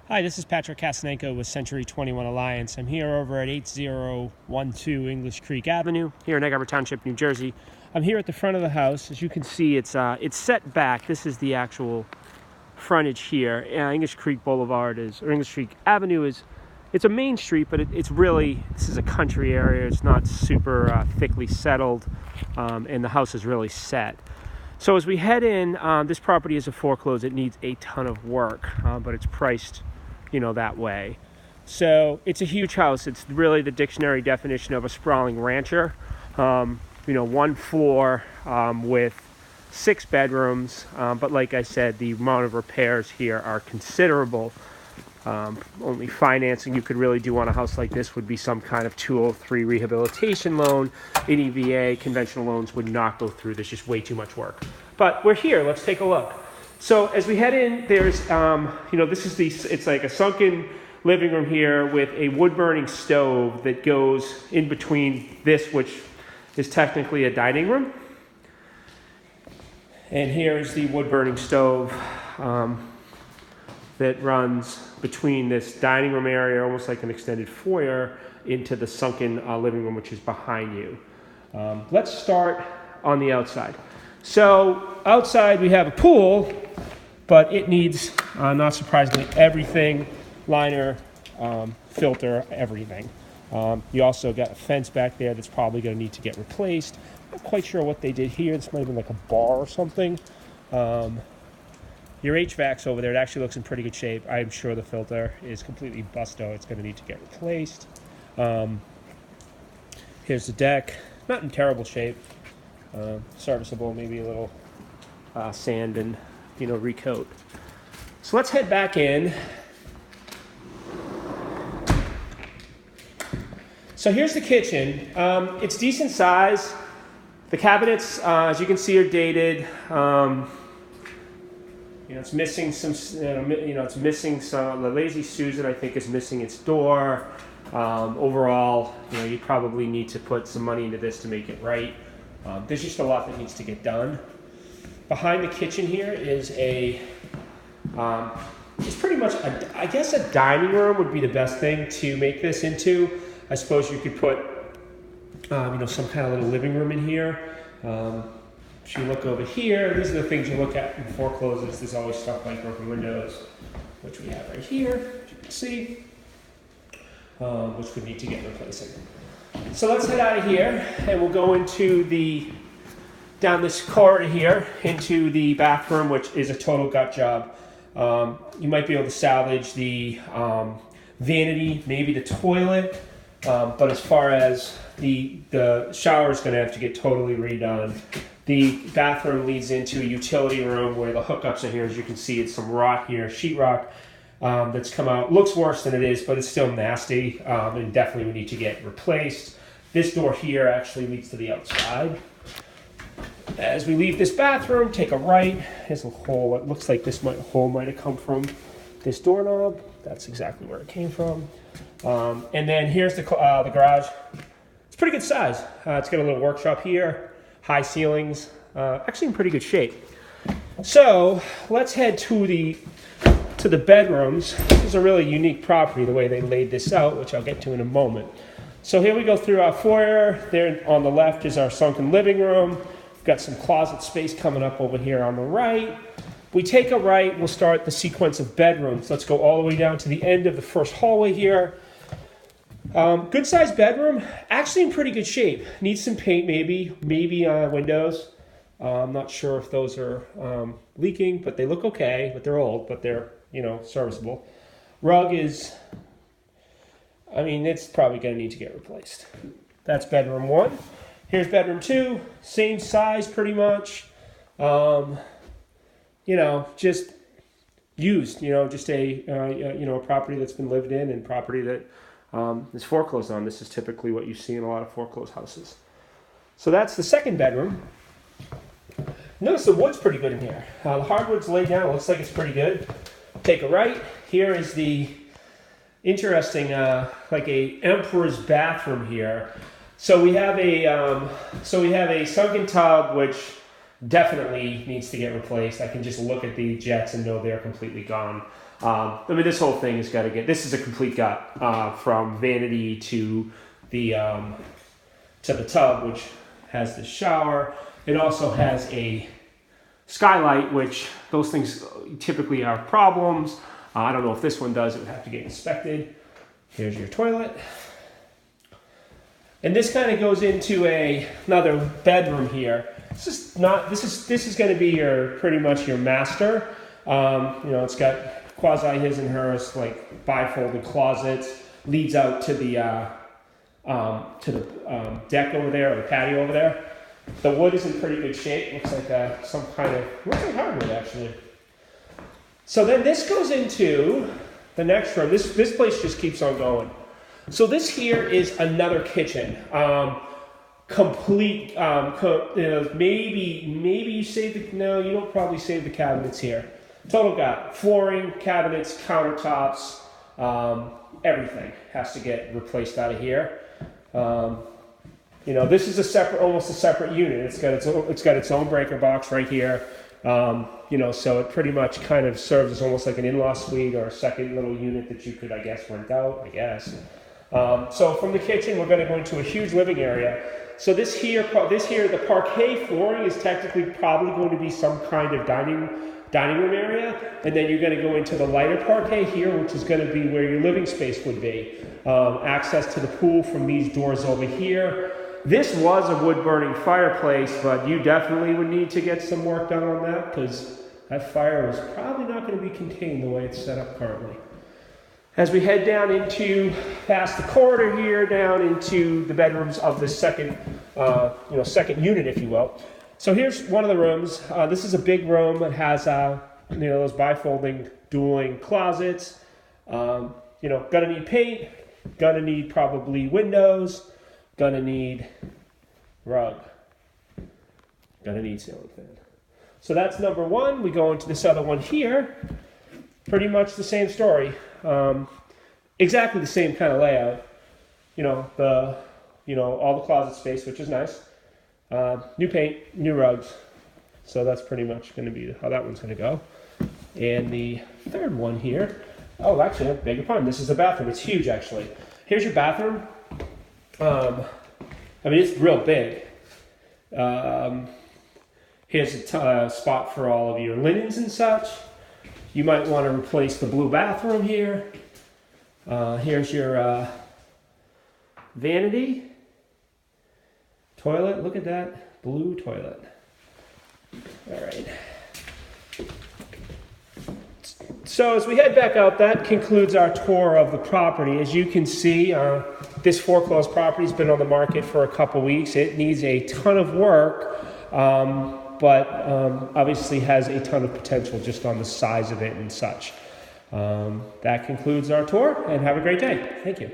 Hi, this is Patrick Kasanenko with Century 21 Alliance. I'm here over at 8012 English Creek Avenue here in Egg Harbor Township, New Jersey. I'm here at the front of the house. As you can see, it's set back. This is the actual frontage here. English Creek Boulevard or English Creek Avenue it's a main street, but this is a country area. It's not super thickly settled, and the house is really set. So as we head in, this property is a foreclosed. It needs a ton of work, but it's priced that way. So it's a huge house. It's really the dictionary definition of a sprawling rancher. One floor with 6 bedrooms, but like I said, the amount of repairs here are considerable. Only financing you could really do on a house like this would be some kind of 203 rehabilitation loan. An EVA, conventional loans would not go through. There's just way too much work. But we're here. Let's take a look. So as we head in, there's, it's like a sunken living room here with a wood-burning stove that goes in between this, which is technically a dining room. And here's the wood-burning stove that runs between this dining room area, almost like an extended foyer, into the sunken living room, which is behind you. Let's start on the outside. So outside we have a pool, but it needs, not surprisingly, everything, liner, filter, everything. You also got a fence back there that's probably going to need to get replaced. Not quite sure what they did here. This might have been like a bar or something. Your HVAC's over there. It actually looks in pretty good shape. I'm sure the filter is completely busto. It's going to need to get replaced. Here's the deck. Not in terrible shape. Serviceable, maybe a little sand and recoat. So let's head back in. So here's the kitchen. It's decent size. The cabinets, as you can see, are dated. It's missing some. It's missing some. The Lazy Susan, I think, is missing its door. Overall, you probably need to put some money into this to make it right. There's just a lot that needs to get done. Behind the kitchen here is it's pretty much, I guess a dining room would be the best thing to make this into. I suppose you could put, some kind of little living room in here. If you look over here, these are the things you look at in foreclosures. There's always stuff like broken windows, which we have right here, as you can see, which would need to get replacing. So let's head out of here, and we'll go down this corridor here into the bathroom, which is a total gut job. You might be able to salvage the vanity, maybe the toilet, but as far as the shower is going to have to get totally redone. The bathroom leads into a utility room where the hookups are here. As you can see, it's some rot here, sheetrock that's come out. Looks worse than it is, but it's still nasty and definitely would need to get replaced. This door here actually leads to the outside. As we leave this bathroom, take a right. There's a hole. It looks like hole might have come from this doorknob. That's exactly where it came from. And then here's the garage. It's pretty good size. It's got a little workshop here, high ceilings, actually in pretty good shape. So let's head to the bedrooms. This is a really unique property, the way they laid this out, which I'll get to in a moment. So here we go through our foyer. There on the left is our sunken living room. We've got some closet space coming up over here on the right. We take a right, we'll start the sequence of bedrooms. Let's go all the way down to the end of the first hallway here. Good sized bedroom, actually in pretty good shape. Needs some paint maybe windows. I'm not sure if those are leaking, but they look okay. But they're old, but they're serviceable. Rug is, it's probably going to need to get replaced. That's bedroom 1. Here's bedroom 2, same size pretty much. Just used. Just a property that's been lived in and property that is foreclosed on. This is typically what you see in a lot of foreclosed houses. So that's the second bedroom. Notice the wood's pretty good in here. The hardwood's laid down. It looks like it's pretty good. Take a right. Here is the interesting, like a emperor's bathroom here. So we have a sunken tub, which definitely needs to get replaced. I can just look at the jets and know they're completely gone. I mean, this whole thing has got to get. This is a complete gut from vanity to the tub, which has the shower. It also has a skylight, which those things typically are problems. I don't know if this one does. It would have to get inspected. Here's your toilet. And this kind of goes into another bedroom here. This is going to be your pretty much your master. It's got quasi his and hers, like bifolded closets. Leads out to the deck over there, or the patio over there. The wood is in pretty good shape. Looks like some kind of looks like hardwood actually. So then this goes into the next room. This place just keeps on going. So this here is another kitchen. Complete. Maybe you save the. No, you don't probably save the cabinets here. Total got flooring, cabinets, countertops. Everything has to get replaced out of here. This is almost a separate unit. It's got its own breaker box right here. So it pretty much kind of serves as almost like an in-law suite or a second little unit that you could, I guess, rent out. So from the kitchen, we're going to go into a huge living area. So this here, the parquet flooring is technically probably going to be some kind of dining room area, and then you're going to go into the lighter parquet here, which is going to be where your living space would be. Access to the pool from these doors over here. This was a wood-burning fireplace, but you definitely would need to get some work done on that because that fire is probably not going to be contained the way it's set up currently. As we head down past the corridor here, down into the bedrooms of the second unit, if you will. So here's one of the rooms. This is a big room. It has, those bifolding, dueling closets. Gonna need paint. Gonna need probably windows. Gonna need rug. Gonna need ceiling fan. So that's number one. We go into this other one here. Pretty much the same story. Exactly the same kind of layout. All the closet space, which is nice. New paint, new rugs. So that's pretty much going to be how that one's going to go. And the third one here. Oh, actually, I beg your pardon. This is the bathroom. It's huge, actually. Here's your bathroom. It's real big. Here's a spot for all of your linens and such. You might want to replace the blue bathroom here. Here's your vanity. Toilet, look at that. Blue toilet. All right. So as we head back out, that concludes our tour of the property. As you can see, this foreclosed property has been on the market for a couple weeks. It needs a ton of work, but obviously has a ton of potential just on the size of it and such. That concludes our tour, and have a great day. Thank you.